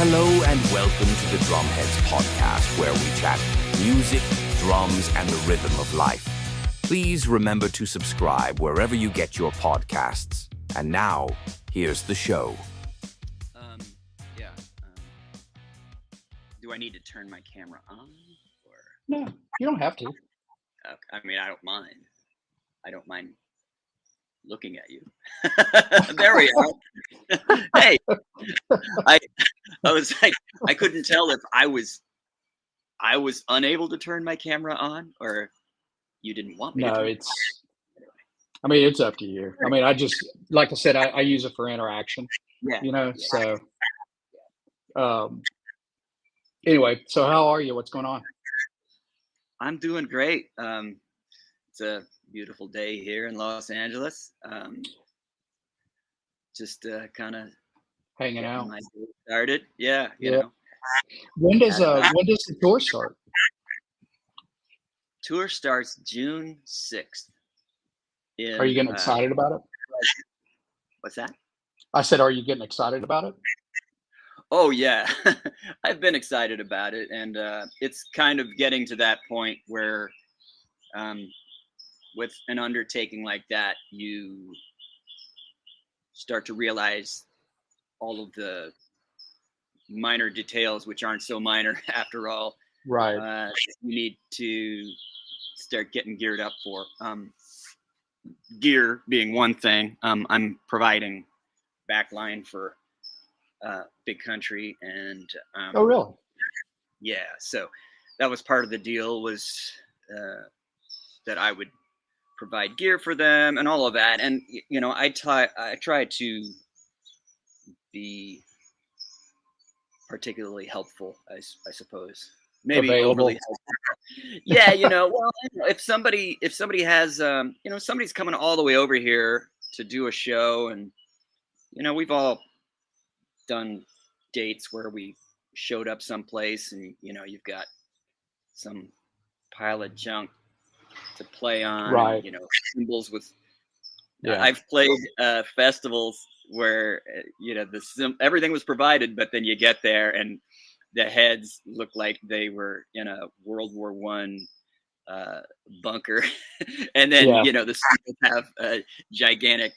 Hello and welcome to the Drumheads podcast, where we chat music, drums, and the rhythm of life. Please remember to subscribe wherever you get your podcasts. And now, here's the show. Yeah. Do I need to turn my camera on? Or No, you don't have to. I mean, I don't mind. I don't mind looking at you. There we are. Hey, I was like, I couldn't tell if I was unable to turn my camera on or you didn't want me to. No, it's up to you. I mean, like I said, I use it for interaction, Yeah. so, anyway, so how are you? What's going on? I'm doing great. It's a beautiful day here in Los Angeles. Just kind of Hanging out. my day started. Yeah, you Yeah. know. When does the tour start? Tour starts June 6th. Are you getting excited about it? What's that? I said, are you getting excited about it? Oh yeah, I've been excited about it, and it's kind of getting to that point where, with an undertaking like that, you start to realize all of the minor details, which aren't so minor after all. Right. You need to start getting geared up for. Gear being one thing. I'm providing backline for Big Country, and Oh, really? yeah, so that was part of the deal, was that I would provide gear for them and all of that. And you know, I try to be particularly helpful, I suppose. Maybe Available. overly helpful. Yeah, well, if somebody has somebody's coming all the way over here to do a show, and we've all done dates where we showed up someplace and you've got some pile of junk to play on, Right. and, cymbals with. Yeah. I've played festivals where everything was provided, but then you get there and the heads look like they were in a World War I bunker, and then the cymbals have gigantic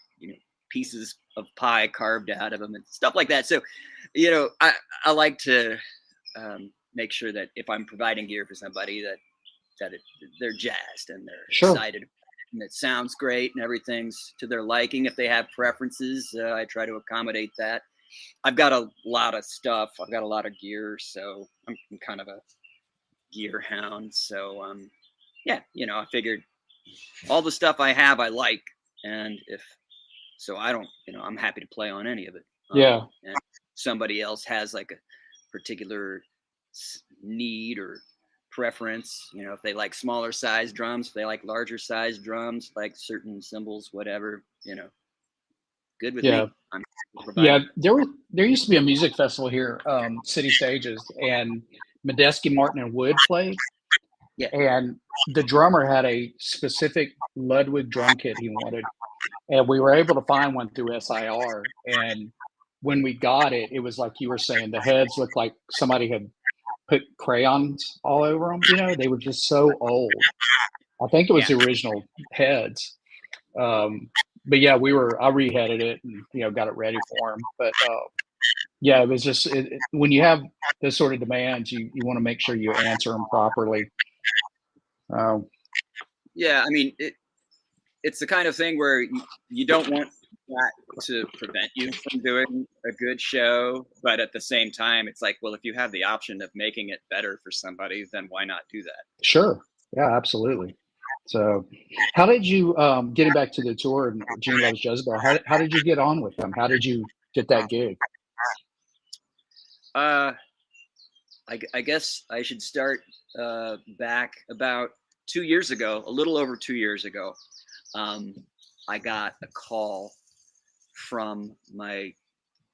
pieces of pie carved out of them and stuff like that. So I like to make sure that if I'm providing gear for somebody that they're jazzed and they're excited and it sounds great and everything's to their liking. If they have preferences, I try to accommodate that. I've got a lot of stuff. I've got a lot of gear, so I'm kind of a gear hound. So I figured all the stuff I have I like, and if so, I don't, I'm happy to play on any of it. Yeah. And somebody else has like a particular need or preference, if they like smaller size drums, if they like larger size drums, like certain cymbals, whatever, good with me. Yeah, there used to be a music festival here, City Stages, and Medeski, Martin, and Wood played. Yeah. And the drummer had a specific Ludwig drum kit he wanted, and we were able to find one through SIR. And when we got it, it was like you were saying, the heads looked like somebody had put crayons all over them. They were just so old. I think it was the original heads. But yeah, I reheaded it and got it ready for him. But it was just when you have this sort of demands, you want to make sure you answer them properly. Yeah, I mean, it's the kind of thing where you don't want that to prevent you from doing a good show, but at the same time, it's like, well, if you have the option of making it better for somebody, then why not do that? Sure. Yeah, absolutely. So how did you, getting back to the tour and Gene Loves Jezebel, how did you get on with them? How did you get that gig? I guess I should start back about 2 years ago, a little over 2 years ago. I got a call from my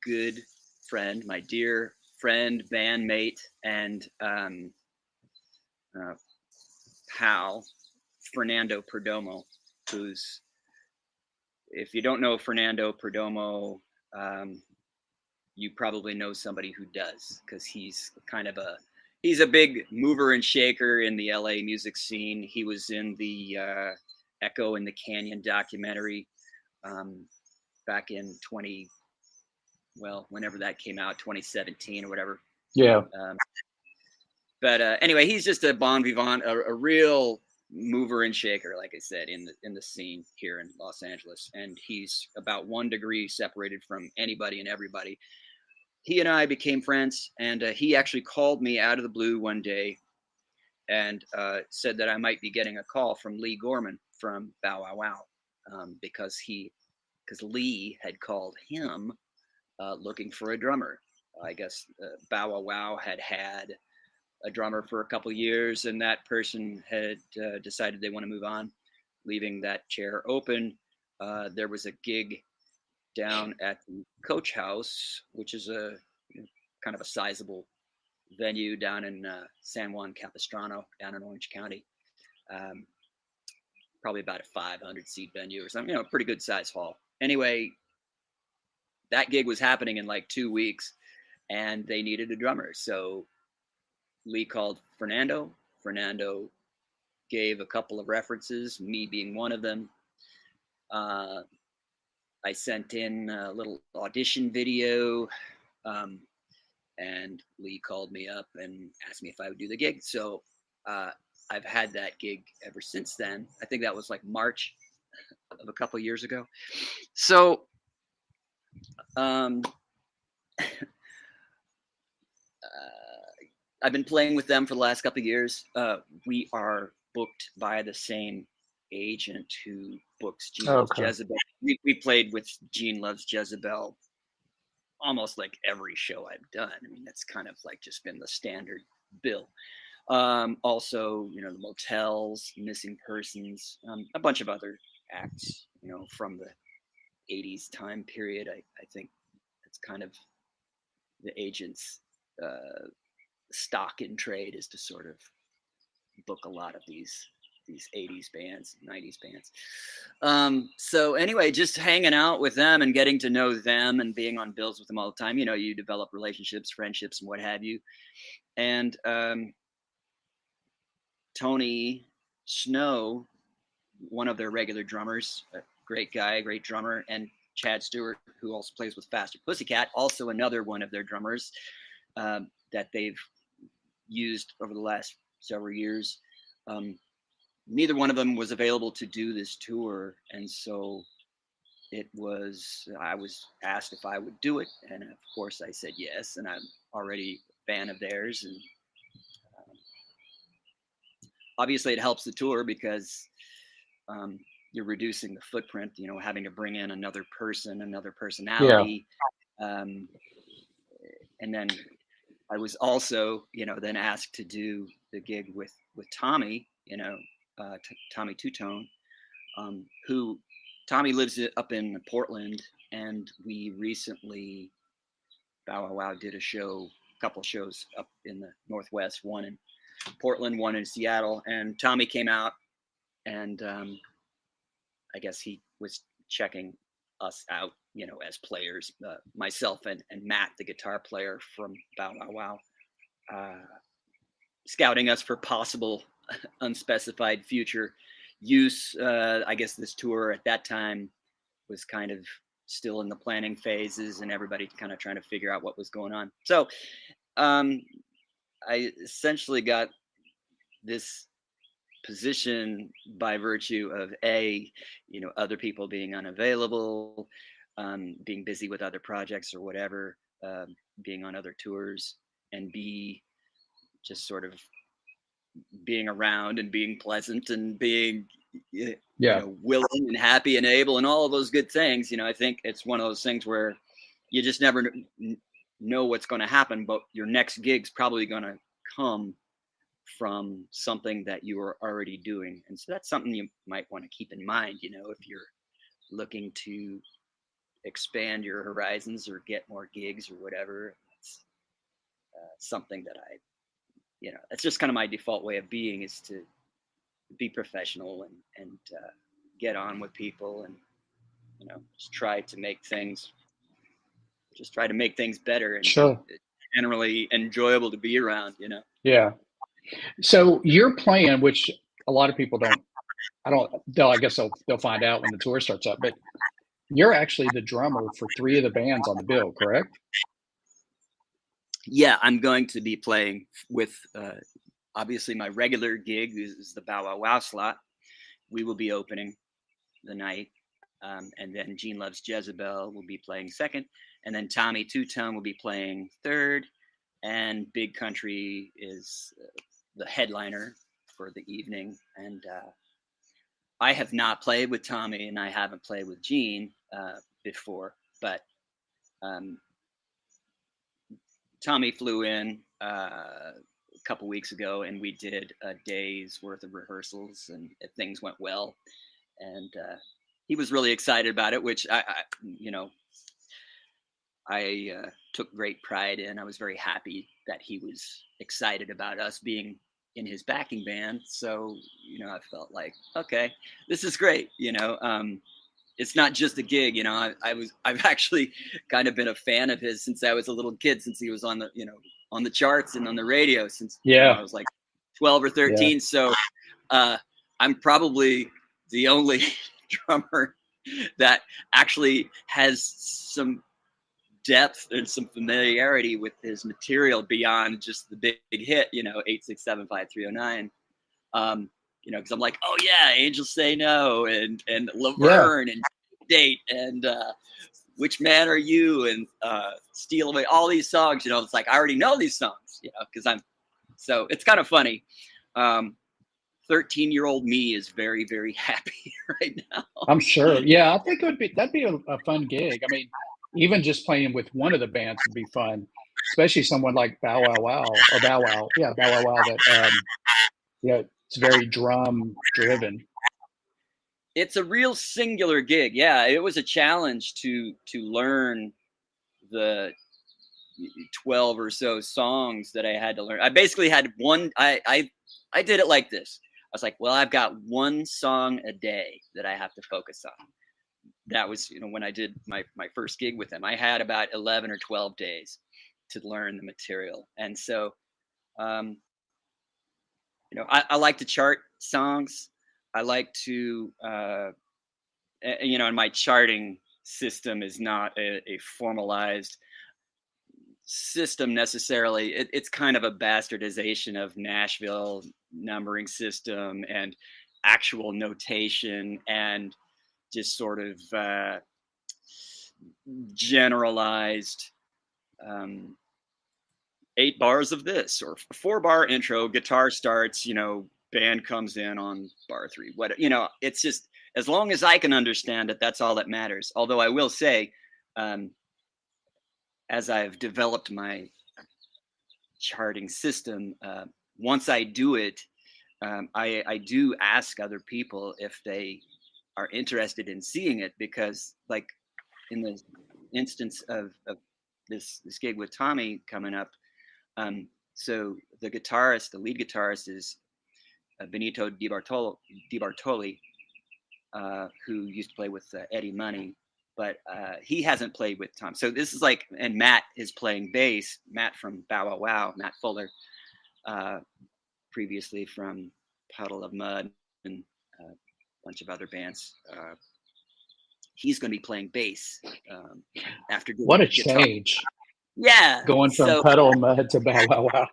good friend, my dear friend, bandmate, and pal, Fernando Perdomo, who's, if you don't know Fernando Perdomo, you probably know somebody who does, because he's he's a big mover and shaker in the LA music scene. He was in the Echo in the Canyon documentary back in whenever that came out, 2017 or whatever. Yeah. But anyway, he's just a bon vivant, a real mover and shaker, like I said, in the scene here in Los Angeles. And he's about 1 degree separated from anybody and everybody. He and I became friends, and he actually called me out of the blue one day and said that I might be getting a call from Lee Gorman from Bow Wow Wow, because Lee had called him looking for a drummer. I guess Bow Wow Wow had a drummer for a couple of years, and that person had decided they want to move on, leaving that chair open. There was a gig down at the Coach House, which is a kind of a sizable venue down in San Juan Capistrano, down in Orange County. Probably about a 500 seat venue or something, pretty good size hall. Anyway, that gig was happening in like 2 weeks, and they needed a drummer. So Lee called Fernando. Fernando gave a couple of references, me being one of them. I sent in a little audition video, and Lee called me up and asked me if I would do the gig. So I've had that gig ever since then. I think that was like March of a couple of years ago. So I've been playing with them for the last couple of years. We are booked by the same agent who books Gene Loves Jezebel. We played with Gene Loves Jezebel almost like every show I've done. I mean, that's kind of like just been the standard bill. Also, the Motels, Missing Persons, a bunch of other acts, from the 80s time period. I think it's kind of the agent's stock in trade is to sort of book a lot of these 80s bands, 90s bands. So anyway, just hanging out with them and getting to know them and being on bills with them all the time. You develop relationships, friendships, and what have you. And Tony Snow, one of their regular drummers, a great guy, great drummer, and Chad Stewart, who also plays with Faster Pussycat, also another one of their drummers that they've used over the last several years. Neither one of them was available to do this tour, and so I was asked if I would do it, and of course I said yes, and I'm already a fan of theirs, and obviously it helps the tour because you're reducing the footprint, having to bring in another person, another personality. Yeah. And then I was also, then asked to do the gig with Tommy, Tommy Two-Tone, who Tommy lives up in Portland, and we recently, Bow Wow Wow did a couple shows up in the Northwest, one in Portland, one in Seattle, and Tommy came out, and I guess he was checking us out, as players, myself and Matt, the guitar player from Bow Wow Wow, scouting us for possible unspecified future use. I guess this tour at that time was kind of still in the planning phases, and everybody kind of trying to figure out what was going on. So I essentially got this position by virtue of other people being unavailable, being busy with other projects or whatever, being on other tours, and B, just sort of being around and being pleasant and being willing and happy and able and all of those good things. I think it's one of those things where you just never know what's going to happen, but your next gig's probably going to come from something that you are already doing. And so that's something you might want to keep in mind, if you're looking to expand your horizons or get more gigs or whatever. It's something that it's just kind of my default way of being, is to be professional and get on with people and, just try to make things just try to make things better, and Sure. generally enjoyable to be around. Yeah. So you're playing, which a lot of people don't. I don't. I guess they'll find out when the tour starts up. But you're actually the drummer for three of the bands on the bill, correct? Yeah, I'm going to be playing with obviously my regular gig is the Bow Wow Wow slot. We will be opening the night. And then Gene Loves Jezebel will be playing second. And then Tommy Two Tone will be playing third. And Big Country is the headliner for the evening. And I have not played with Tommy, and I haven't played with Gene before. But Tommy flew in a couple weeks ago, and we did a day's worth of rehearsals, and things went well. And he was really excited about it, which I took great pride in. I was very happy that he was excited about us being in his backing band. So, I felt like, okay, this is great. It's not just a gig. I've actually kind of been a fan of his since I was a little kid, since he was on the charts and on the radio since I was like 12 or 13. Yeah. So I'm probably the only drummer that actually has some depth and some familiarity with his material beyond just the big hit, 8675309. Because I'm like, oh yeah, Angels Say No, and Laverne, and Date, and Which Man Are You, and Steal Away, all these songs. It's like I already know these songs, because so it's kind of funny. 13-year-old me is very, very happy right now. I'm sure. Yeah, I think that'd be a fun gig. I mean, even just playing with one of the bands would be fun, especially someone like Bow Wow Wow or Bow Wow. Yeah, Bow Wow Wow. That it's very drum driven. It's a real singular gig. Yeah, it was a challenge to learn the 12 or so songs that I had to learn. I basically had one. I did it like this. I was like, well, I've got one song a day that I have to focus on. That was, when I did my first gig with him, I had about 11 or 12 days to learn the material. And so, I like to chart songs. I like to, and my charting system is not a formalized system necessarily. It's kind of a bastardization of Nashville numbering system and actual notation and just sort of generalized 8 bars of this or 4-bar intro, guitar starts, band comes in on bar 3. It's just, as long as I can understand it, that's all that matters. Although I will say, as I've developed my charting system, once I do it, I do ask other people if they are interested in seeing it, because like in the instance of this gig with Tommy coming up, so the lead guitarist is Benito DiBartoli, who used to play with Eddie Money, but he hasn't played with Tom. So this is like, and Matt is playing bass. Matt from Bow Wow Wow, Matt Fuller, previously from Puddle of Mud and a bunch of other bands. He's going to be playing bass after doing what a guitar. Change. Yeah, going from Puddle of Mud to Bow Wow Wow.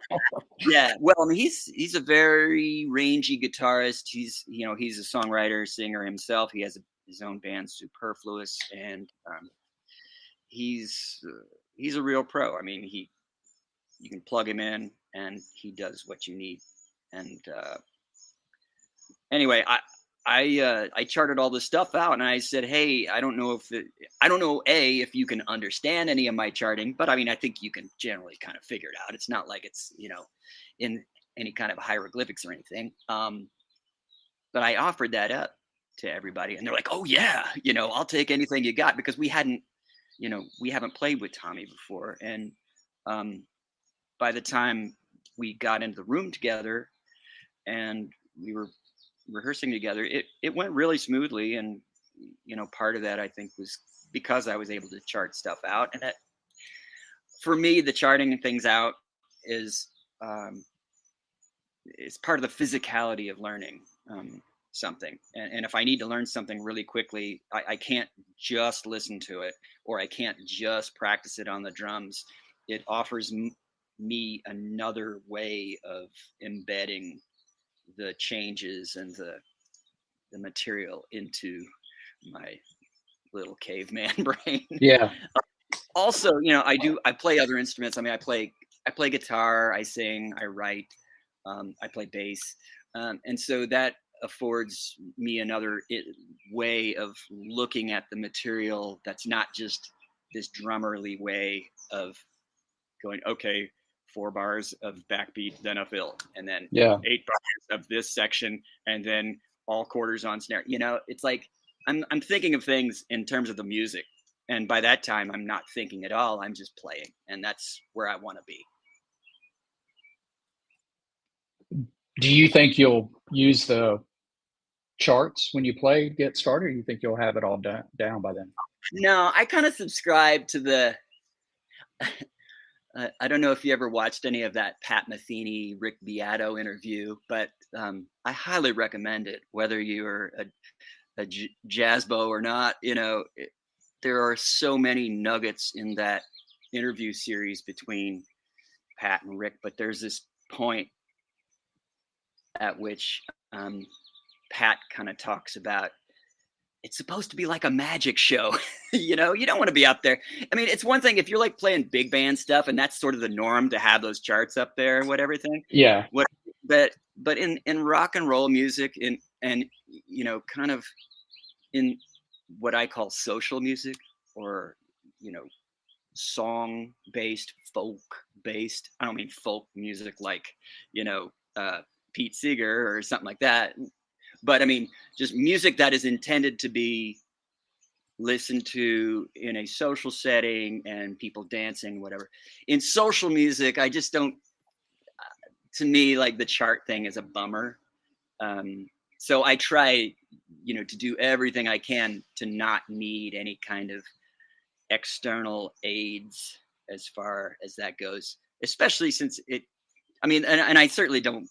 Yeah, well, I mean, he's a very rangy guitarist. He's a songwriter, singer himself. He has his own band, Superfluous, and he's a real pro. I mean, you can plug him in, and he does what you need. And anyway, I charted all this stuff out, and I said, hey, I don't know if you can understand any of my charting, but I mean, I think you can generally kind of figure it out. It's not like it's in any kind of hieroglyphics or anything. But I offered that up to everybody, and they're like, oh yeah, I'll take anything you got, because we haven't played with Tommy before. And by the time we got into the room together and we were rehearsing together, it went really smoothly. And part of that, I think, was because I was able to chart stuff out, and that for me, the charting things out is part of the physicality of learning something. And if I need to learn something really quickly, I can't just listen to it, or I can't just practice it on the drums. It offers me another way of embedding the changes and the material into my little caveman brain. Yeah. Also, I play other instruments. I mean, I play guitar, I sing, I write, I play bass. And so that affords me another way of looking at the material that's not just this drummerly way of going, okay, 4 bars of backbeat, then a fill, and then 8 bars of this section, and then all quarters on snare. It's like I'm thinking of things in terms of the music. And by that time, I'm not thinking at all. I'm just playing. And that's where I want to be. Do you think you'll use the charts when you play, get started, or you think you'll have it all down by then? No, I kind of subscribe to the I don't know if you ever watched any of that Pat Metheny, Rick Beato interview, but I highly recommend it, whether you're a jazzbo or not. There are so many nuggets in that interview series between Pat and Rick, but there's this point at which Pat kind of talks about it's supposed to be like a magic show. You don't want to be up there. I mean, it's one thing if you're like playing big band stuff and that's sort of the norm to have those charts up there and everything. Yeah. But in rock and roll music and kind of in what I call social music, or song based, folk based. I don't mean folk music like Pete Seeger or something like that, but I mean just music that is intended to be listened to in a social setting and people dancing, whatever. In social music, I just don't. To me, like the chart thing is a bummer. So I try, to do everything I can to not need any kind of external aids as far as that goes, especially since and I certainly don't,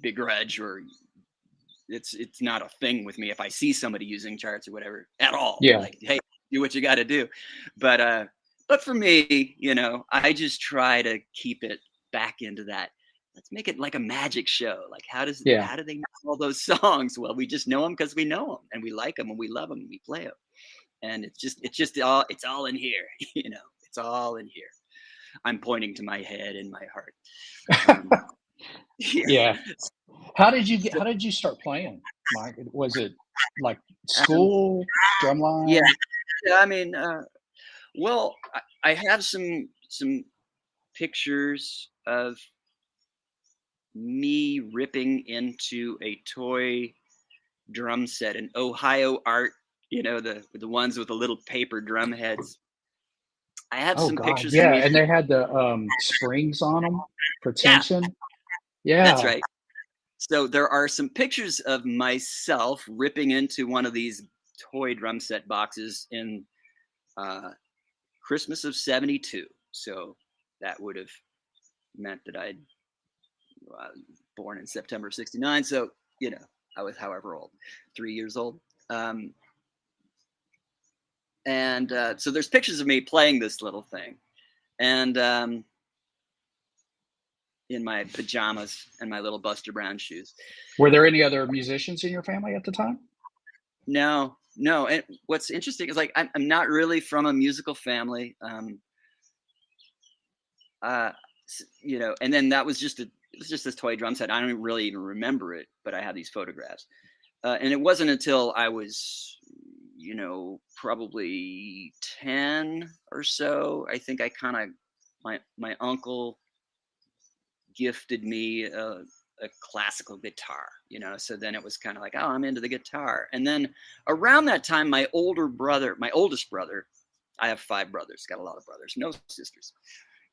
begrudge, or it's not a thing with me if I see somebody using charts or whatever at all. Yeah. Like, hey, do what you got to do. But for me, I just try to keep it back into that. Let's make it like a magic show. Like, how do they know all those songs? Well, we just know them because we know them and we like them and we love them and we play them. And it's all in here. It's all in here. I'm pointing to my head and my heart. Yeah. How did you start playing, Mike? Was it like school, drumline? Yeah. I mean, well, I have some pictures of me ripping into a toy drum set, an Ohio Art, the ones with the little paper drum heads. I have some pictures. Yeah, and they had the springs on them for tension. Yeah, that's right. So there are some pictures of myself ripping into one of these toy drum set boxes in Christmas of '72. So that would have meant that I'd born in September of '69. So, I was however old, 3 years old. And so there's pictures of me playing this little thing. And in my pajamas and my little Buster Brown shoes. Were there any other musicians in your family at the time? No. And what's interesting is, like, I'm not really from a musical family. And then that was just this toy drum set. I don't really even remember it, but I have these photographs. And it wasn't until I was, probably 10 or so, I think I kind of, my uncle gifted me a classical guitar, so then it was kind of like, oh, I'm into the guitar. And then around that time, my oldest brother, I have 5 brothers, got a lot of brothers, no sisters.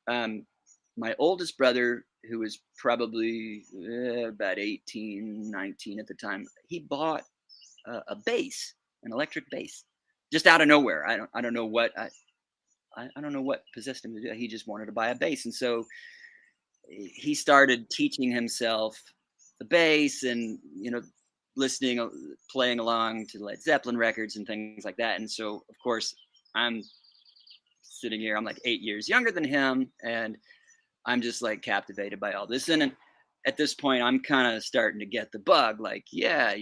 My oldest brother, who was probably about 18, 19 at the time, he bought a bass, an electric bass, just out of nowhere. I don't know what. I don't know what possessed him to do that. He just wanted to buy a bass. And so he started teaching himself the bass and, listening, playing along to Led Zeppelin records and things like that. And so, of course, I'm sitting here, I'm like 8 years younger than him, and I'm just like captivated by all this. And at this point, I'm kind of starting to get the bug. Like, yeah,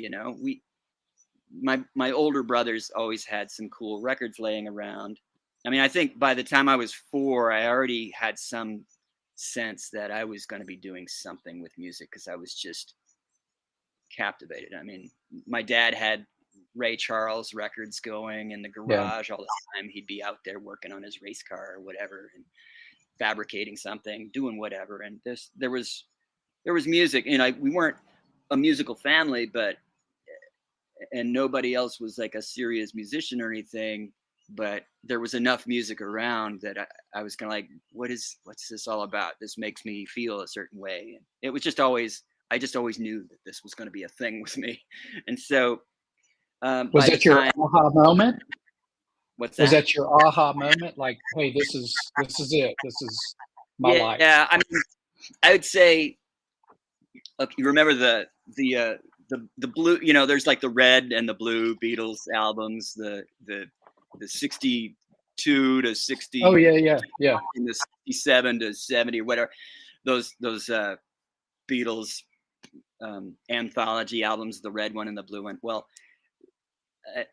my older brothers always had some cool records laying around. I mean, I think by the time I was 4, I already had some sense that I was going to be doing something with music because I was just captivated. I mean, my dad had Ray Charles records going in the garage all the time. He'd be out there working on his race car or whatever and fabricating something, doing whatever. And there was music. We weren't a musical family, and nobody else was like a serious musician or anything, but there was enough music around that I was kind of like, what's this all about? This makes me feel a certain way. And it was I just always knew that this was going to be a thing with me. And so, was that your aha moment? What's that? Was that your aha moment? Like, hey, this is it. This is my life. Yeah. I mean, I would say, look, you remember the blue, there's like the red and the blue Beatles albums, the 62 to 60. Oh yeah. In the 67 to 70 or whatever, those Beatles anthology albums, the red one and the blue one. Well,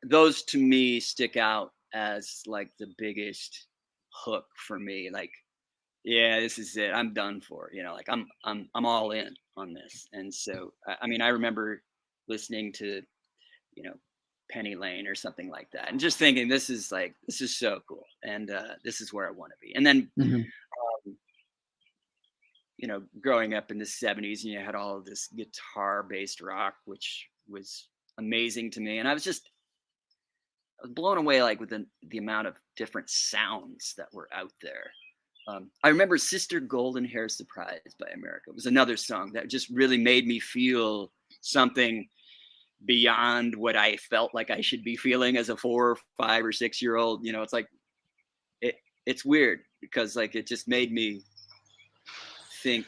those to me stick out as like the biggest hook for me. Like, yeah, this is it. I'm done for. Like I'm all in on this. And so, I mean, I remember listening to, Penny Lane or something like that, and just thinking, this is so cool, and this is where I want to be. And then, growing up in the 70s, and you had all of this guitar-based rock, which was amazing to me, and I was blown away, like with the amount of different sounds that were out there. I remember Sister Golden Hair Surprised by America was another song that just really made me feel something beyond what I felt like I should be feeling as a 4, 5, or 6-year-old. It's like, it's weird because like it just made me think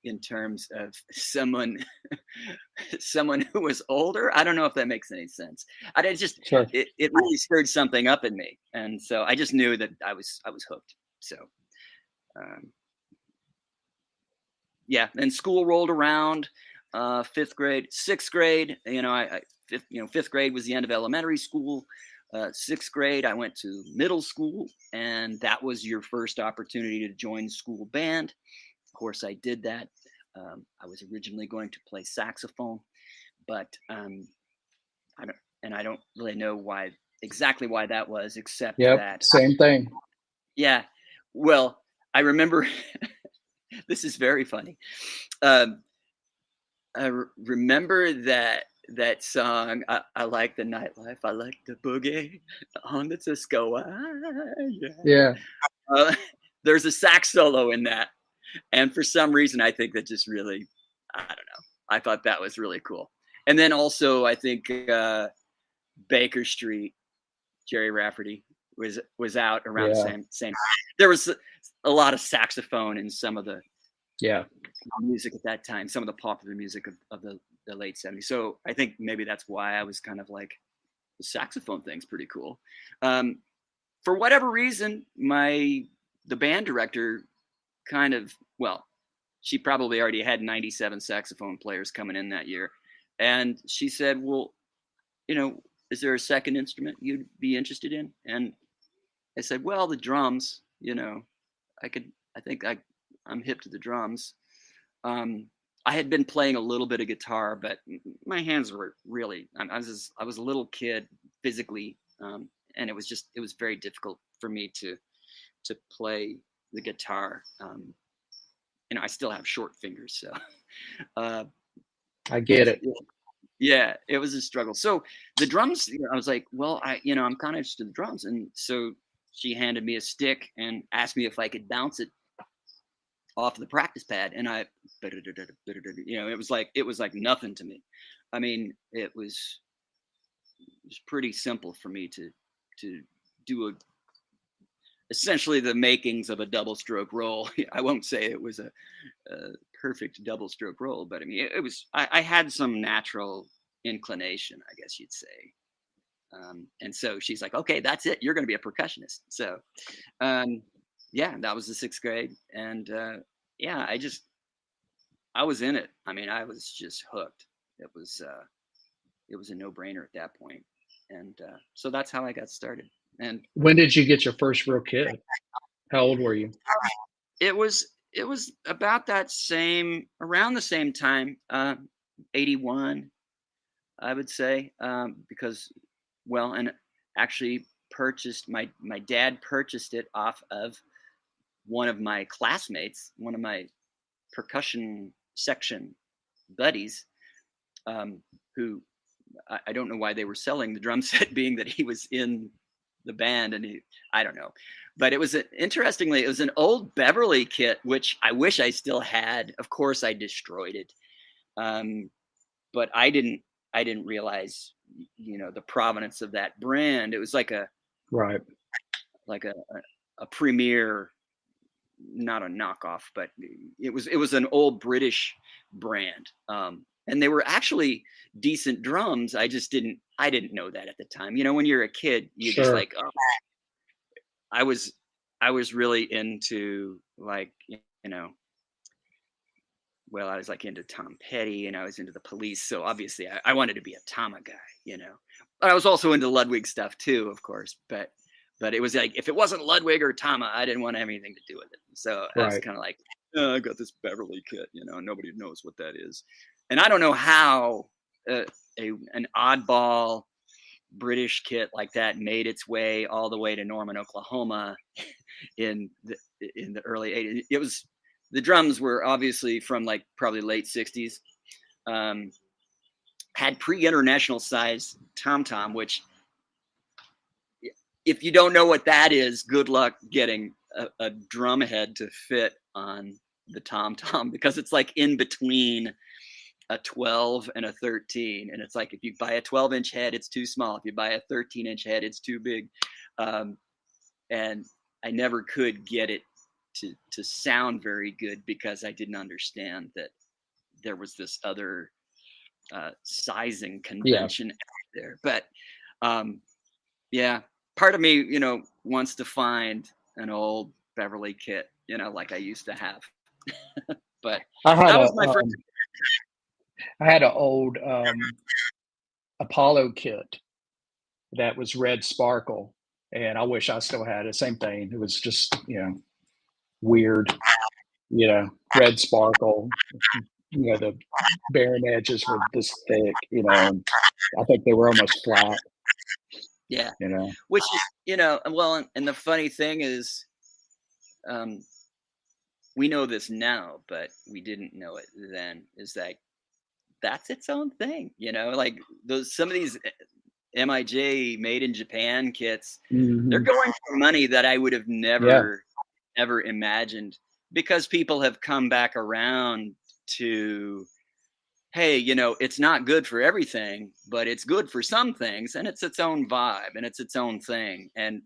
in terms of someone who was older. I don't know if that makes any sense. Sure. It really stirred something up in me, and so I just knew that I was hooked. So yeah, and school rolled around. 5th grade, 6th grade, fifth grade was the end of elementary school. 6th grade, I went to middle school, and that was your first opportunity to join school band. Of course, I did that. I was originally going to play saxophone, but I don't really know exactly why that was, except that same thing. Yeah, well, I remember. This is very funny. I remember that song. I like the nightlife. I like the boogie on the Cisco. Yeah. There's a sax solo in that, and for some reason, I think that just really, I don't know. I thought that was really cool. And then also, I think Baker Street, Jerry Rafferty was out around the same. There was a lot of saxophone in some of the music at that time, some of the popular music of the late 70s. So I think maybe that's why I was kind of like, the saxophone thing's pretty cool. For whatever reason, the band director she probably already had 97 saxophone players coming in that year. And she said, well, is there a second instrument you'd be interested in? And I said, well, the drums, I'm hip to the drums. I had been playing a little bit of guitar, but my hands were really, I was a little kid physically. And it was very difficult for me to play the guitar. I still have short fingers, so. I get it. Yeah, it was a struggle. So the drums, I was like, well, I'm kind of interested in the drums. And so she handed me a stick and asked me if I could bounce it off the practice pad. And it was like nothing to me. I mean, it was pretty simple for me to do essentially the makings of a double stroke roll. I won't say it was a perfect double stroke roll, but I mean, it was, I had some natural inclination, I guess you'd say. And so she's like, okay, that's it. You're going to be a percussionist. So, yeah, that was the 6th grade. And yeah, I was in it. I mean, I was just hooked. It was a no-brainer at that point. And so that's how I got started. And When did you get your first real kit? How old were you? it was about around the same time, 81, I would say, because, well, and actually my dad purchased it off of one of my classmates, one of my percussion section buddies, who I don't know why they were selling the drum set, being that he was in the band, and I don't know, but it was interestingly, it was an old Beverly kit, which I wish I still had. Of course, I destroyed it, but I didn't realize, the provenance of that brand. It was like a premier, not a knockoff, but it was an old British brand. And they were actually decent drums. I didn't know that at the time. When you're a kid, you're just like, oh. I was really into, like, well, I was like into Tom Petty, and I was into the Police. So obviously I wanted to be a Tama guy, but I was also into Ludwig stuff too, of course. But it was like, if it wasn't Ludwig or Tama, I didn't want anything to do with it. So I was kind of like, oh, I got this Beverly kit, nobody knows what that is. And I don't know how an oddball British kit like that made its way all the way to Norman, Oklahoma in the early 80s. The drums were obviously from like probably late 60s. Had pre-international size tom-tom, which, if you don't know what that is, good luck getting a drum head to fit on the tom-tom, because it's like in between a 12 and a 13, and it's like, if you buy a 12-inch head, it's too small. If you buy a 13-inch head, it's too big. And I never could get it to sound very good, because I didn't understand that there was this other sizing convention out there. But yeah, part of me, wants to find an old Beverly kit, like I used to have. But that was my first. I had an old Apollo kit that was red sparkle, and I wish I still had it. Same thing. It was just, weird, red sparkle. The barren edges were this thick, and I think they were almost flat. Yeah. Which is, well, and the funny thing is, we know this now, but we didn't know it then, is that that's its own thing, like some of these MIJ made in Japan kits, they're going for money that I would have never imagined, because people have come back around to, hey, it's not good for everything, but it's good for some things, and it's its own vibe, and it's its own thing. And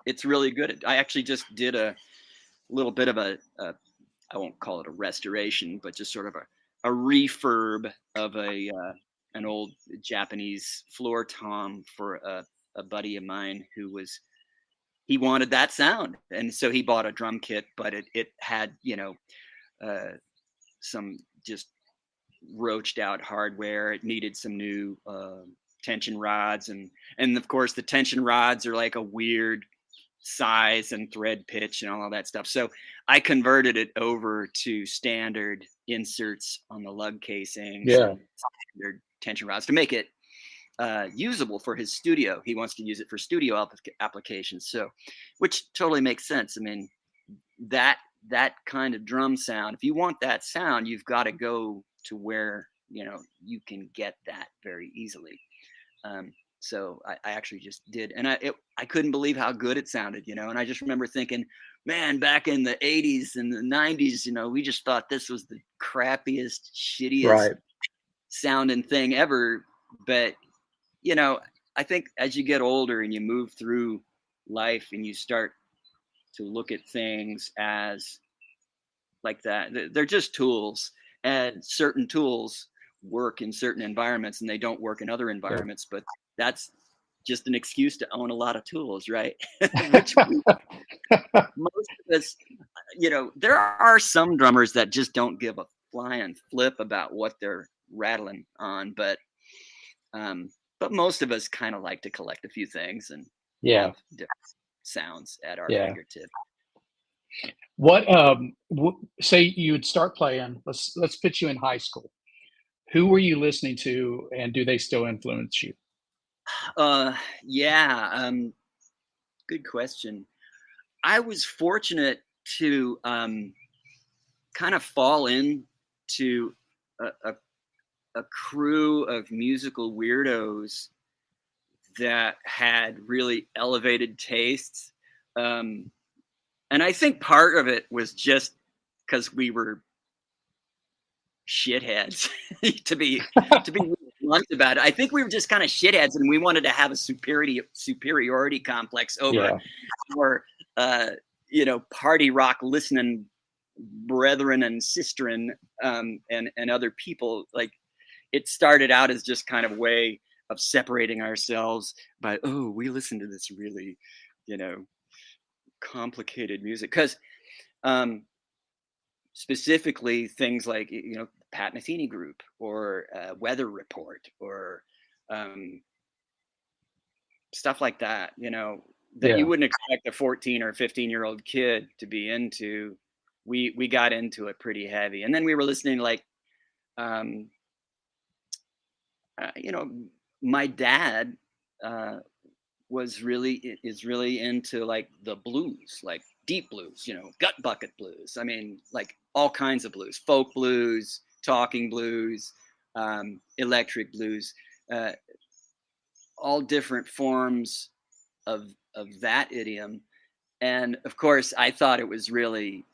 it's really good. I actually just did a little bit of I won't call it a restoration, but just sort of a refurb of an old Japanese floor tom for a buddy of mine he wanted that sound. And so he bought a drum kit, but it had, some just roached out hardware. It needed some new tension rods. And of course the tension rods are like a weird size and thread pitch and all of that stuff. So I converted it over to standard inserts on the lug casings, standard tension rods, to make it usable for his studio. He wants to use it for studio applications. So, which totally makes sense. I mean, that kind of drum sound, if you want that sound, you've got to go to where, you can get that very easily. So I actually just did, and I couldn't believe how good it sounded, and I just remember thinking, man, back in the 80s and the 90s, we just thought this was the crappiest, shittiest sounding thing ever. But, I think as you get older and you move through life and you start to look at things as like that. They're just tools, and certain tools work in certain environments and they don't work in other environments, but that's just an excuse to own a lot of tools, right? Which most of us, there are some drummers that just don't give a flying flip about what they're rattling on, but most of us kind of like to collect a few things and have different sounds at our fingertips. What say you'd start playing, let's put you in high school. Who were you listening to, and do they still influence you? Yeah, good question. I was fortunate to kind of fall into a crew of musical weirdos that had really elevated tastes. And I think part of it was just because we were shitheads, to be blunt about it. I think we were just kind of shitheads, and we wanted to have a superiority complex over party rock listening brethren and sisterin and other people. Like, it started out as just kind of a way of separating ourselves by, we listen to this really, complicated music. Because specifically things like, Pat Metheny Group or Weather Report or stuff like that, that you wouldn't expect a 14 or 15-year-old kid to be into. We got into it pretty heavy. And then we were listening like, my dad is really into like the blues, like deep blues, gut bucket blues. I mean, like all kinds of blues, folk blues, talking blues, electric blues, all different forms of that idiom. And of course, I thought it was really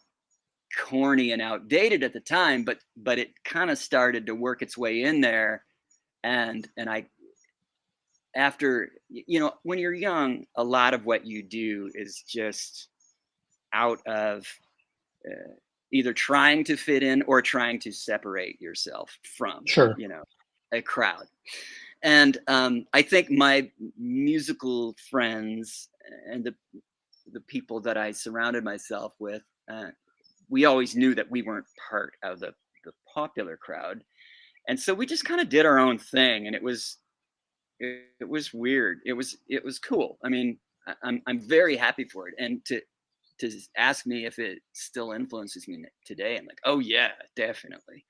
corny and outdated at the time, but it kind of started to work its way in there. And I, after, when you're young, a lot of what you do is just out of either trying to fit in or trying to separate yourself from, a crowd. And I think my musical friends and the people that I surrounded myself with, we always knew that we weren't part of the popular crowd. And so we just kind of did our own thing, and it was weird. It was cool. I mean, I'm very happy for it. And to ask me if it still influences me today, I'm like, oh yeah, definitely.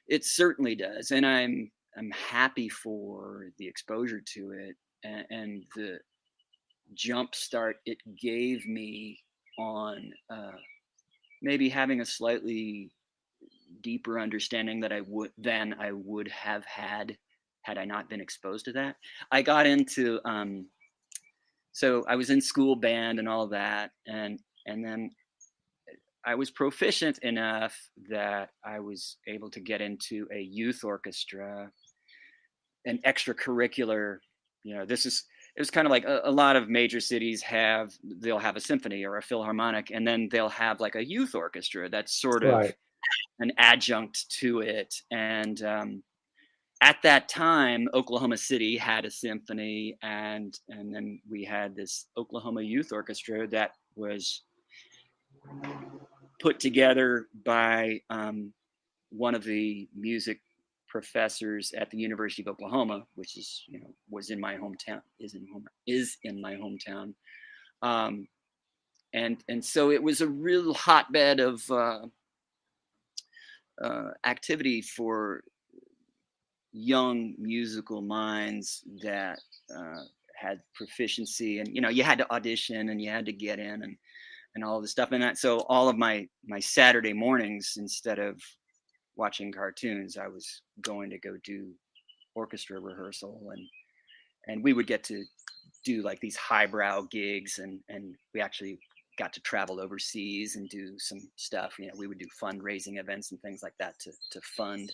It certainly does. And I'm happy for the exposure to it and the jump start it gave me on maybe having a slightly deeper understanding that I would have had I not been exposed to that. I got into so I was in school band and all of that, and then I was proficient enough that I was able to get into a youth orchestra, an extracurricular. It was kind of like a lot of major cities they'll have a symphony or a philharmonic, and then they'll have like a youth orchestra that's sort of an adjunct to it. And at that time, Oklahoma City had a symphony, and then we had this Oklahoma Youth Orchestra that was put together by one of the music professors at the University of Oklahoma, which is was in my hometown, is in my hometown, and so it was a real hotbed of activity for young musical minds that had proficiency, and you had to audition and you had to get in and all of this stuff. And that, so all of my Saturday mornings, instead of watching cartoons, I was going to go do orchestra rehearsal, and we would get to do like these highbrow gigs, and we actually got to travel overseas and do some stuff. We would do fundraising events and things like that to fund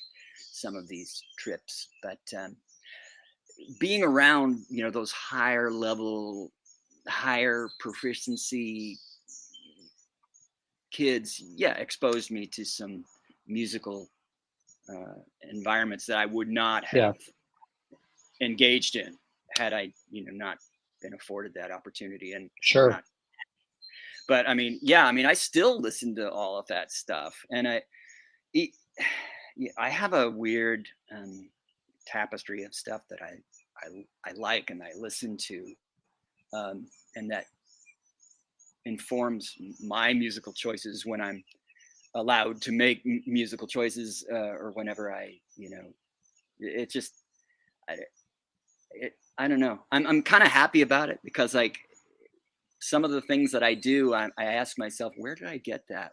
some of these trips. But being around those higher level higher proficiency kids, exposed me to some musical environments that I would not have engaged in had I, not been afforded that opportunity. And Sure. but I mean, I still listen to all of that stuff, and I have a weird tapestry of stuff that I like and I listen to, and that informs my musical choices when I'm allowed to make musical choices, or whenever it just I don't know. I'm kind of happy about it, because like some of the things that I do, I ask myself, where did I get that?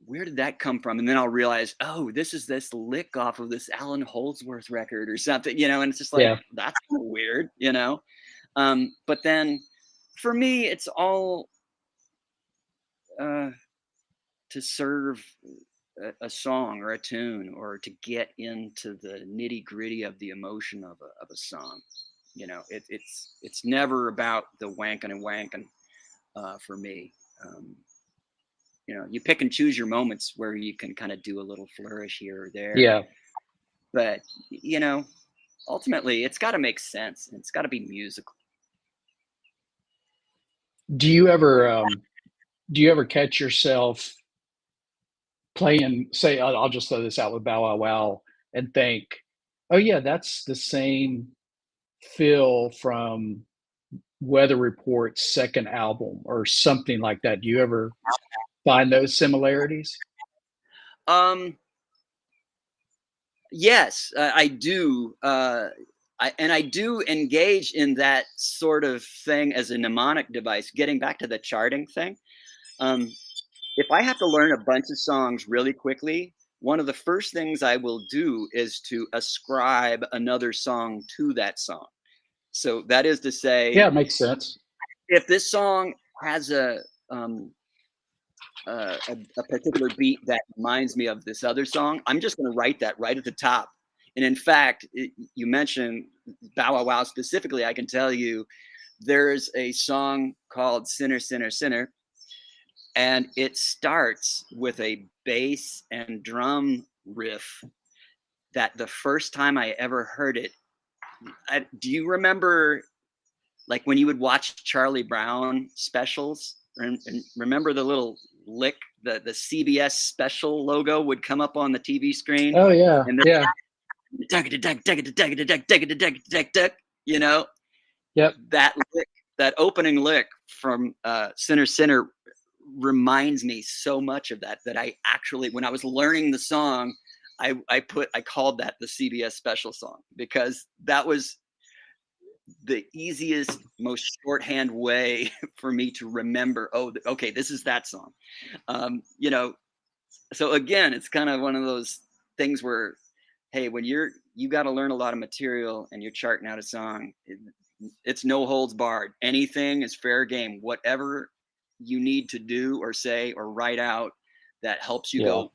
Where did that come from? And then I'll realize, oh, this is this lick off of this Alan Holdsworth record or something, and it's just like, that's kind of weird, but then for me, it's all to serve a song or a tune, or to get into the nitty gritty of the emotion of a song. It's never about the wanking and wanking for me. You pick and choose your moments where you can kind of do a little flourish here or there. Yeah. But, ultimately it's got to make sense, and it's got to be musical. Do you ever catch yourself playing, say, I'll just throw this out with Bow Wow Wow, and think, oh yeah, that's the same feel from Weather Report's second album or something like that? Do you ever find those similarities? Yes, I do. I do engage in that sort of thing as a mnemonic device. Getting back to the charting thing, if I have to learn a bunch of songs really quickly, one of the first things I will do is to ascribe another song to that song. So that is to say, Yeah, it makes sense. if this song has a particular beat that reminds me of this other song, I'm just going to write that right at the top. And in fact, you mentioned Bow Wow Wow specifically. I can tell you there's a song called Sinner, Sinner, Sinner, and it starts with a bass and drum riff that the first time I ever heard it, do you remember like when you would watch Charlie Brown specials, and remember the little lick, the CBS special logo would come up on the TV screen? Oh yeah, and yeah. Yep. That lick, that opening lick from Sinner Sinner reminds me so much of that I actually, when I was learning the song, I called that the CBS special song, because that was the easiest, most shorthand way for me to remember, oh, okay, this is that song. So again, it's kind of one of those things where, hey, when you got to learn a lot of material and you're charting out a song, it's no holds barred. Anything is fair game. Whatever you need to do or say or write out that helps you go,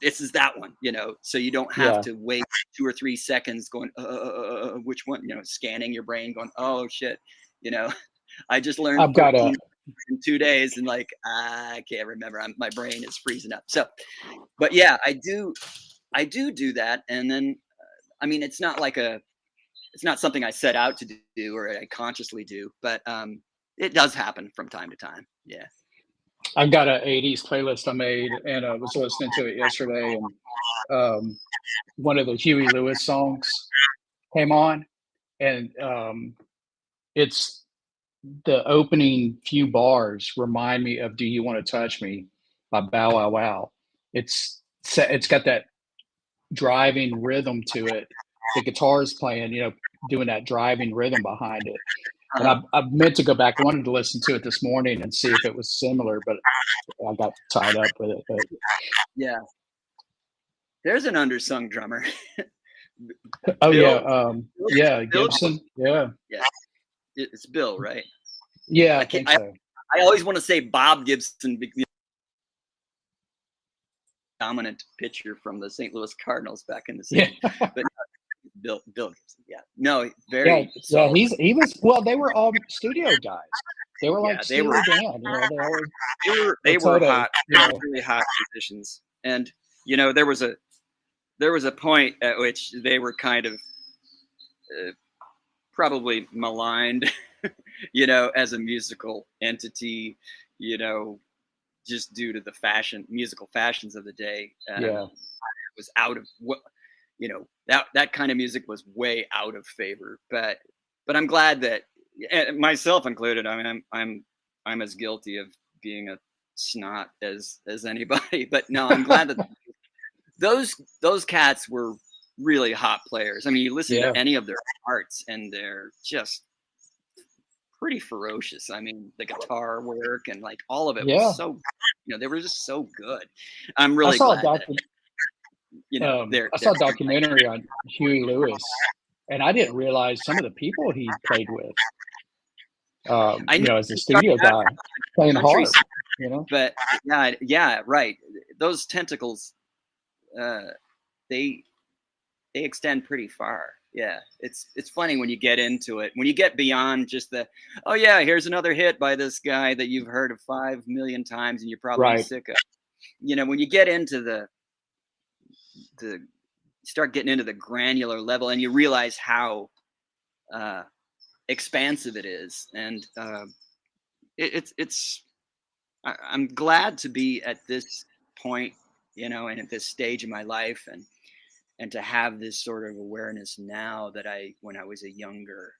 this is that one, so you don't have to wait 2 or 3 seconds going, which one, scanning your brain going, oh shit, I just learned I've got in 2 days, and like, I can't remember. My brain is freezing up. So, but yeah, I do that. And then, I mean, it's not something I set out to do or I consciously do, but it does happen from time to time. Yeah. I've got an 80s playlist I made, and I was listening to it yesterday, and one of the Huey Lewis songs came on, and it's the opening few bars remind me of "Do You Want to Touch Me" by Bow Wow Wow. It's got that driving rhythm to it. The guitar's playing, doing that driving rhythm behind it. And I meant to go back. I wanted to listen to it this morning and see if it was similar, but I got tied up with it. But yeah, there's an undersung drummer. Oh Bill, yeah, Bill, Gibson. Yeah, it's Bill, right? Yeah, I think so. I always want to say Bob Gibson, because dominant pitcher from the St. Louis Cardinals back in the 60s. But Bill Gibson, yeah. No, Yeah, very yeah, solid. he was. Well, they were all studio guys. They were Yeah, like Steely Dan. They always they or were Toto. hot. They were really hot musicians. And there was a point at which they were kind of probably maligned, as a musical entity, you know, just due to the musical fashions of the day. Yeah, It was out of what, that kind of music was way out of favor. But I'm glad that, and myself included. I mean, I'm as guilty of being a snot as anybody. But no, I'm glad that those cats were really hot players. I mean, you listen yeah, to any of their parts, and they're just pretty ferocious. I mean, the guitar work and like all of it was yeah. so, they were just so good. I'm I really saw a glad doc. that they're I saw a documentary on Huey Lewis, and I didn't realize some of the people he played with. I know As a he started studio out guy playing country, harp. You know. but yeah, right. Those tentacles, uh, they they extend pretty far. Yeah, it's funny when you get into it, when you get beyond just oh yeah, here's another hit by this guy that you've heard of 5 million times and you're probably Right. sick of. When you get into the start getting into the granular level and you realize how expansive it is, and it's I'm glad to be at this point, and at this stage in my life, and to have this sort of awareness now that when I was a younger,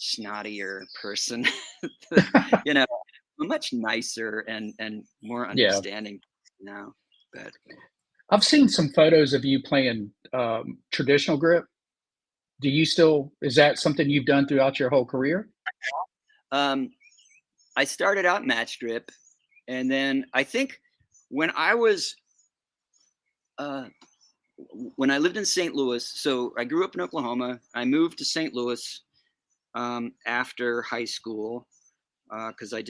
snottier person, much nicer and more Yeah. understanding now. But I've seen some photos of you playing traditional grip. Do you still? Is that something you've done throughout your whole career? um, I started out match grip, and then I think when I was uh, when I lived in St. Louis, so I grew up in Oklahoma. I moved to St. Louis after high school because I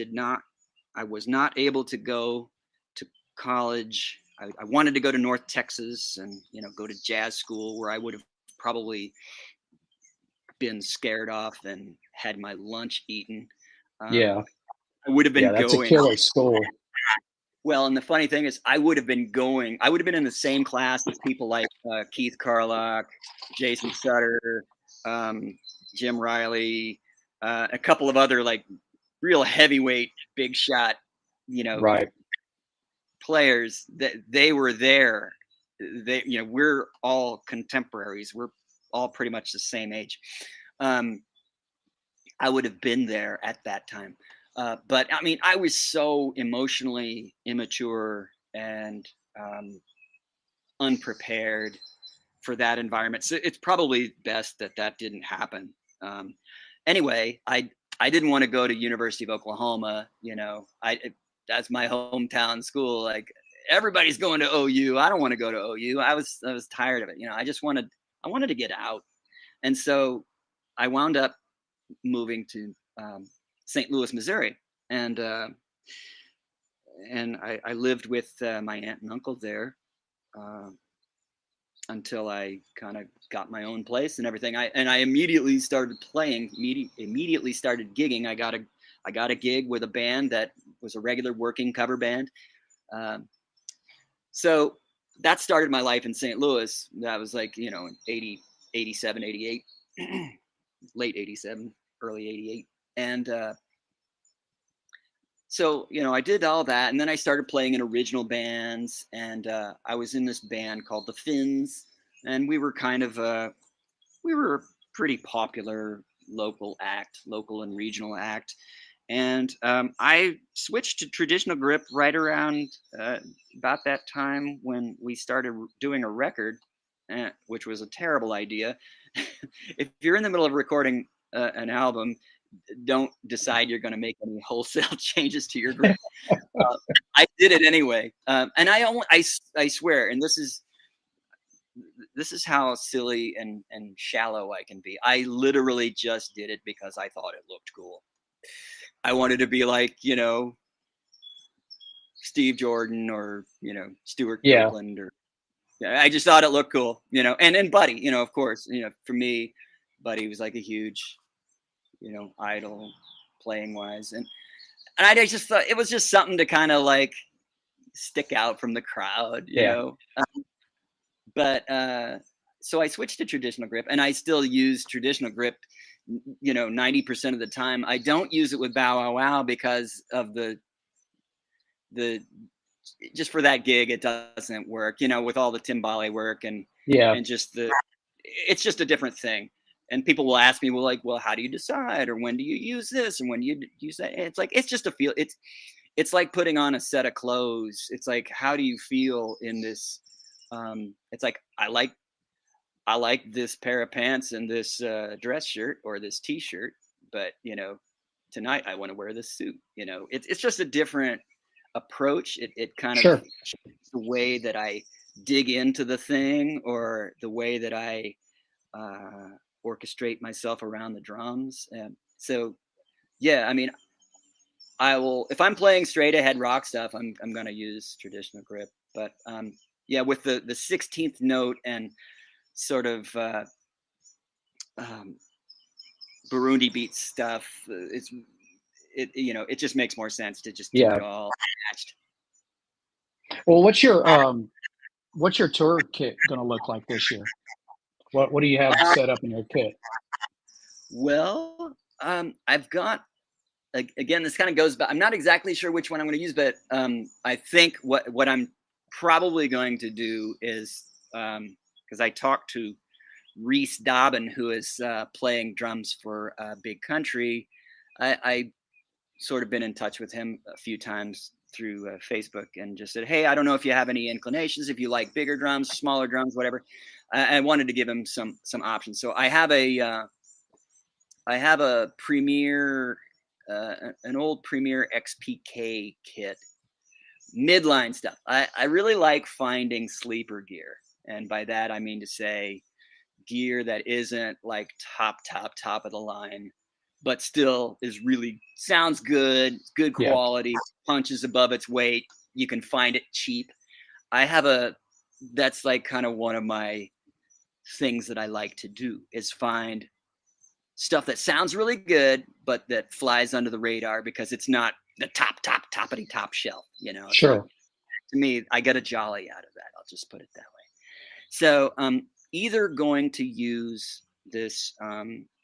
was not able to go to college. I wanted to go to North Texas and go to jazz school where I would have probably been scared off and had my lunch eaten. Yeah. I would have Yeah. been That's a going. killer school. Well, and the funny thing is, I would have been in the same class as people like Keith Carlock, Jason Sutter, Jim Riley, a couple of other like real heavyweight, big shot, Right. players. That they were there. We're all contemporaries. We're all pretty much the same age. I would have been there at that time. But I mean, I was so emotionally immature and unprepared for that environment. So it's probably best that didn't happen. Anyway, I didn't want to go to University of Oklahoma. That's my hometown school. Like everybody's going to OU. I don't want to go to OU. I was tired of it. I wanted to get out, and so I wound up moving to St. Louis, Missouri, and I lived with my aunt and uncle there uh, until I kind of got my own place and everything. I immediately started playing. Immediately started gigging. I got a gig with a band that was a regular working cover band. So that started my life in St. Louis. That was like in 80, 87, 88, late 87, early 88, and so I did all that, and then I started playing in original bands, and I was in this band called the Finns, and we were kind of we were a pretty popular local and regional act, and I switched to traditional grip right around about that time when we started doing a record, which was a terrible idea. If you're in the middle of recording an album, don't decide you're going to make any wholesale changes to your grip. I did it anyway, and I swear, and this is how silly and shallow I can be. I literally just did it because I thought it looked cool. I wanted to be like Steve Jordan or Stuart Yeah. Copeland, or I just thought it looked cool, and Buddy, of course, for me, but he was like a huge, idol playing wise. And I just thought it was just something to kind of like stick out from the crowd, you know. But so I switched to traditional grip, and I still use traditional grip, 90% of the time. I don't use it with Bow Wow Wow because of the just for that gig, it doesn't work, with all the timbale work and just it's just a different thing. And people will ask me, well, how do you decide, or when do you use this, and when do you use that? And it's like, it's just a feel. It's like putting on a set of clothes. It's like, how do you feel in this? It's like, I like this pair of pants and this dress shirt or this t-shirt, but tonight I want to wear this suit. It's just a different approach. It kind of changes the way that I dig into the thing, or the way that I orchestrate myself around the drums. And so, I mean, I will, if I'm playing straight ahead rock stuff, I'm going to use traditional grip. But with the 16th note and sort of Burundi beat stuff, it just makes more sense to just do it all matched. Well, what's your tour kit going to look like this year? What do you have set up in your kit? Well, I've got, again, this kind of goes back. I'm not exactly sure which one I'm going to use, but I think what I'm probably going to do is, because I talked to Reese Dobbin, who is playing drums for Big Country. I sort of been in touch with him a few times through Facebook, and just said, hey, I don't know if you have any inclinations, if you like bigger drums, smaller drums, whatever. I wanted to give him some options. So I have a Premier, an old Premier XPK kit, midline stuff. I really like finding sleeper gear, and by that I mean to say gear that isn't like top of the line, but still sounds good quality, punches above its weight. You can find it cheap. That's like kind of one of my things that I like to do, is find stuff that sounds really good, but that flies under the radar because it's not the toppity top shelf, Sure. Like, to me, I get a jolly out of that. I'll just put it that way. So either going to use this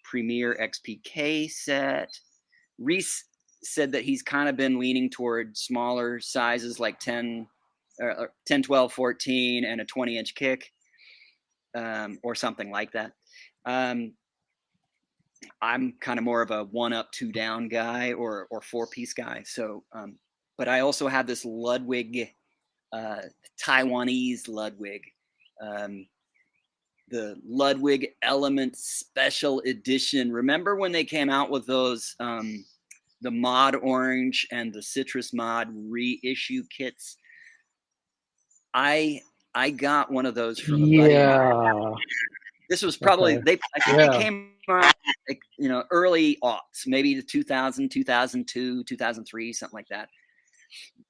Premier XPK set. Reese said that he's kind of been leaning toward smaller sizes, like 10, 12, 14, and a 20-inch kick, or something like that. I'm kind of more of a 1 up, 2 down guy, or 4-piece guy. So, but I also have this Ludwig, Taiwanese Ludwig, the Ludwig Element Special Edition. Remember when they came out with those, the Mod Orange and the Citrus Mod reissue kits? I got one of those from a buddy of mine. This was probably, they came around, early aughts, maybe 2000, 2002, 2003, something like that.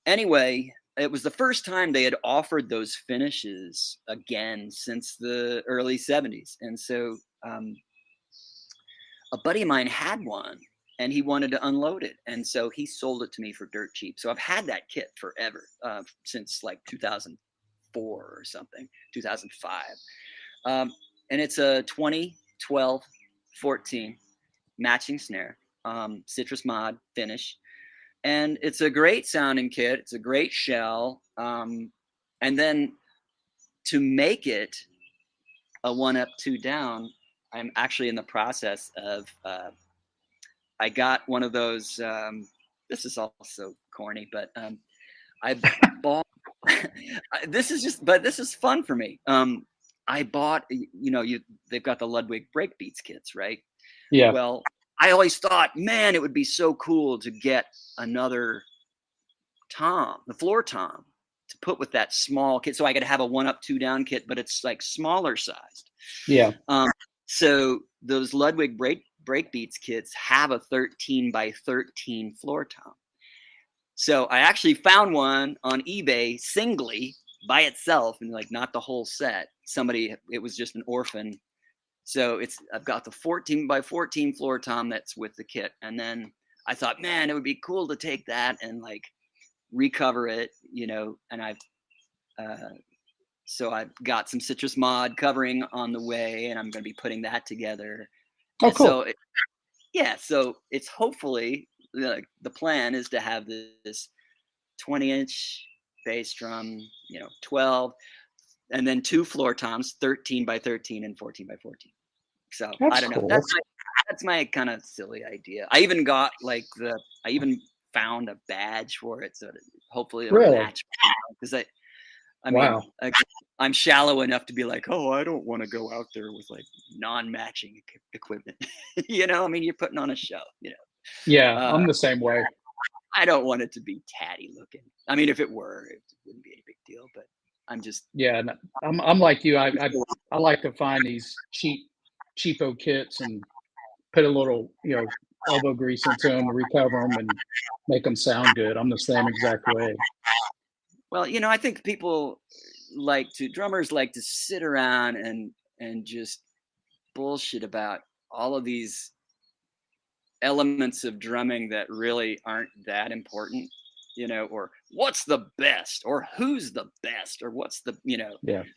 Anyway, it was the first time they had offered those finishes again since the early 70s. And so a buddy of mine had one, and he wanted to unload it. And so he sold it to me for dirt cheap. So I've had that kit forever, since like 2004 or something, 2005. And it's a 20, 12, 14 matching snare, Citrus Mod finish. And it's a great sounding kit. It's a great shell. And then to make it a 1 up, 2 down, I'm actually in the process of, I got one of those, this is also corny, but I bought, this is fun for me. I bought, they've got the Ludwig breakbeats kits, right? Yeah. Well, I always thought, man, it would be so cool to get another tom, the floor tom, to put with that small kit, so I could have a 1 up, 2 down kit, but it's like smaller sized. Yeah. So those Ludwig breakbeats kits have a 13 by 13 floor tom. So I actually found one on eBay singly by itself, and like not the whole set. It was just an orphan So I've got the 14 by 14 floor tom that's with the kit, and then I thought, man, it would be cool to take that and like recover it, and so I've got some citrus mod covering on the way, and I'm going to be putting that together. Oh, and cool. So so it's hopefully the plan is to have this 20-inch bass drum, 12, and then 2 floor toms, 13 by 13 and 14 by 14. So That's I don't know. cool. That's my kind of silly idea. I even got I even found a badge for it, so that hopefully it'll Really? match. Because I Wow. mean, I'm shallow enough to be like, oh, I don't want to go out there with like non-matching equipment. I mean, you're putting on a show. Yeah, I'm the same way. I don't want it to be tatty looking. I mean, if it were, it wouldn't be any big deal. But I'm just I'm like you. I like to find these cheapo kits and put a little elbow grease into them, recover them, and make them sound good. I'm the same exact way. Well, I think drummers like to sit around and just bullshit about all of these elements of drumming that really aren't that important, or what's the best, or who's the best, or what's the,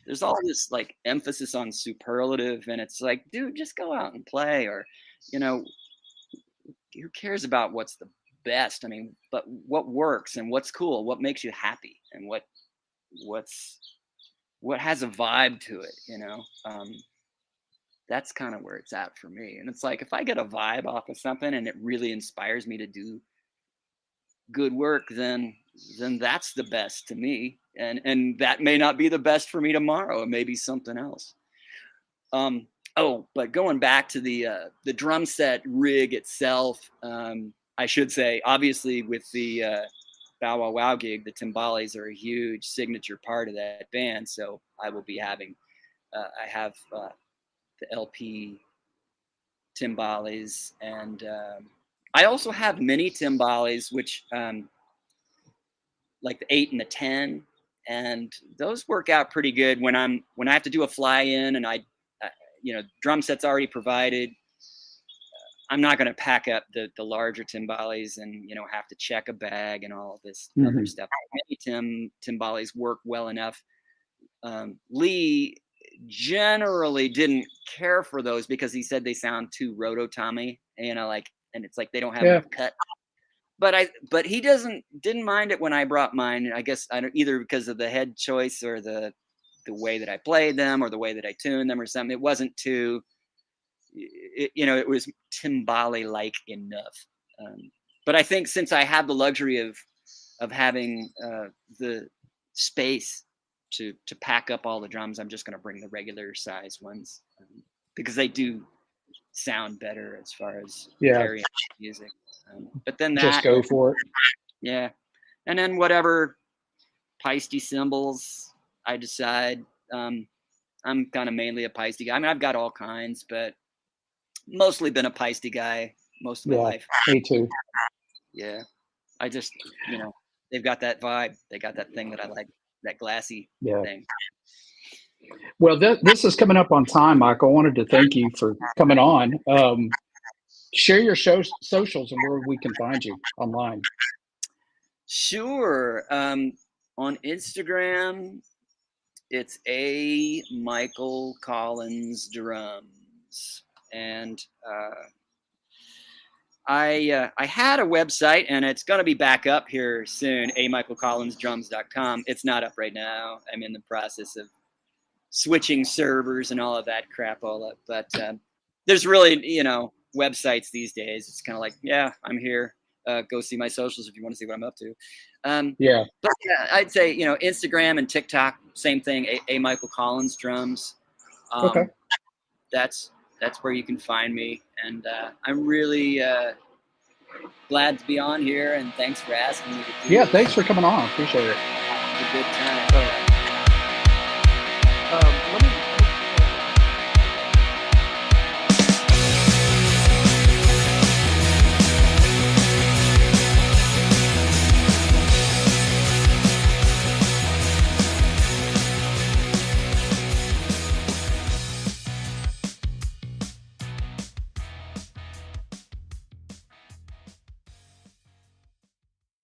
there's all this like emphasis on superlative, and it's like, dude, just go out and play, or, who cares about what's the best? I mean, but what works and what's cool, what makes you happy, and what has a vibe to it, that's kind of where it's at for me. And it's like, if I get a vibe off of something and it really inspires me to do good work, then that's the best to me. And that may not be the best for me tomorrow. It may be something else. But going back to the drum set rig itself, I should say, obviously with the Bow Wow Wow gig, the timbales are a huge signature part of that band. So I will be having, I have the LP timbales, and I also have mini timbales, which like the 8 and the 10, and those work out pretty good when I have to do a fly in, and drum set's already provided. I'm not going to pack up the larger timbales and have to check a bag and all of this other stuff. Mini timbales work well enough. Lee generally didn't care for those because he said they sound too roto-tommy, and it's like they don't have enough cut. But he didn't mind it when I brought mine. I guess either because of the head choice or the way that I played them or the way that I tuned them or something. It wasn't too, it was timbale-like enough. But I think since I have the luxury of having the space to pack up all the drums, I'm just going to bring the regular size ones because they do sound better as far as carrying music. But then just go for it. Yeah. And then whatever Peisty cymbals I decide, I'm kind of mainly a Peisty guy. I mean, I've got all kinds, but mostly been a Peisty guy most of my life. Me too. Yeah. I just, they've got that vibe. They got that thing that I like, that glassy thing. Well, this is coming up on time, Mike. I wanted to thank you for coming on. Share your socials and where we can find you online. Sure. On Instagram, it's A Michael Collins Drums, and I had a website, and it's going to be back up here soon. amichaelcollinsdrums.com. It's not up right now. I'm in the process of switching servers and all of that crap all up. But there's really, websites these days. It's kind of like, yeah, I'm here. Go see my socials if you want to see what I'm up to. But yeah, I'd say, Instagram and TikTok, same thing. A Michael Collins Drums. Okay. That's where you can find me. And I'm really glad to be on here. And thanks for asking me to do this. Thanks for coming on. Appreciate it. It's a good time. Let me